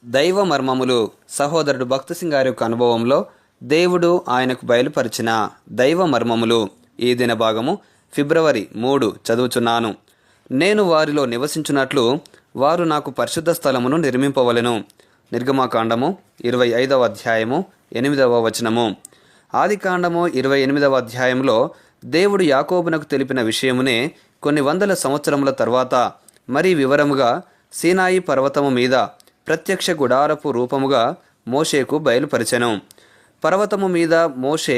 దైవ మర్మములు. సహోదరుడు భక్త సింగ్ గారి యొక్క అనుభవంలో దేవుడు ఆయనకు బయలుపరిచిన దైవ మర్మములు. ఈ దిన భాగము ఫిబ్రవరి 3 చదువుచున్నాను. నేను వారిలో నివసించున్నట్లు వారు నాకు పరిశుద్ధ స్థలమును నిర్మింపవలెను. నిర్గమాకాండము 25వ అధ్యాయము 8వ వచనము. ఆదికాండము 28వ అధ్యాయంలో దేవుడు యాకోబునకు తెలిపిన విషయమునే కొన్ని వందల సంవత్సరముల తర్వాత మరీ వివరముగా సీనాయి పర్వతము మీద ప్రత్యక్ష గుడారపు రూపముగా మోషేకు బయలుపరిచెను. పర్వతము మీద మోషే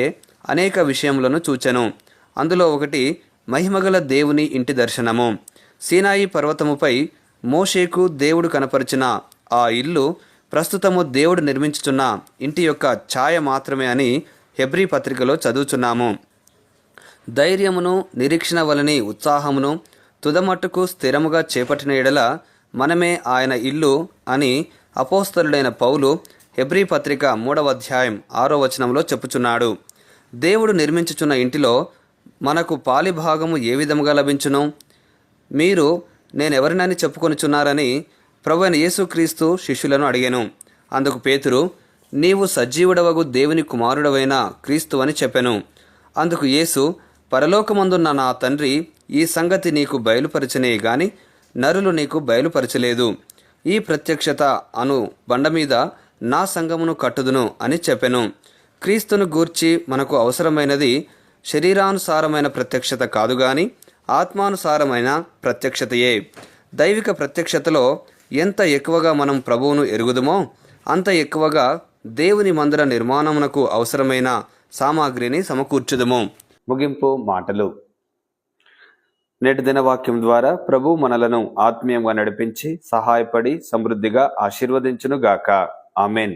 అనేక విషయములను చూచెను. అందులో ఒకటి మహిమగల దేవుని ఇంటి దర్శనము. సీనాయి పర్వతముపై మోషేకు దేవుడు కనపరిచిన ఆ ఇల్లు ప్రస్తుతము దేవుడు నిర్మించుచున్న ఇంటి యొక్క ఛాయ మాత్రమే అని హెబ్రీ పత్రికలో చదువుచున్నాము. ధైర్యమును నిరీక్షణ వలని ఉత్సాహమును తుదమట్టుకు స్థిరముగా చేపట్టిన ఎడల మనమే ఆయన ఇల్లు అని అపోస్తలుడైన పౌలు హెబ్రీ పత్రిక 3వ అధ్యాయం 6వ వచనంలో చెప్పుచున్నాడు. దేవుడు నిర్మించుచున్న ఇంటిలో మనకు పాలిభాగము ఏ విధముగా లభించును? మీరు నేనెవరినని చెప్పుకొనుచున్నారని ప్రభువైన యేసుక్రీస్తు శిష్యులను అడిగాను. అందుకు పేతురు, నీవు సజీవుడవగు దేవుని కుమారుడవైన క్రీస్తు అని చెప్పెను. అందుకు యేసు, పరలోకమందున్న నా తండ్రి ఈ సంగతి నీకు బయలుపరచనే గాని నరులు నీకు బయలుపరచలేదు. ఈ ప్రత్యక్షత అను బండ మీద నా సంఘమును కట్టుదును అని చెప్పెను. క్రీస్తును గూర్చి మనకు అవసరమైనది శరీరానుసారమైన ప్రత్యక్షత కాదు గాని ఆత్మానుసారమైన ప్రత్యక్షతయే. దైవిక ప్రత్యక్షతలో ఎంత ఎక్కువగా మనం ప్రభువును ఎరుగుదుమో అంత ఎక్కువగా దేవుని మందిర నిర్మాణమునకు అవసరమైన సామాగ్రిని సమకూర్చుదుము. ముగింపు మాటలు. నేటి దినవాక్యం ద్వారా ప్రభు మనలను ఆత్మీయంగా నడిపించి సహాయపడి సమృద్ధిగా ఆశీర్వదించునుగాక. ఆమెన్.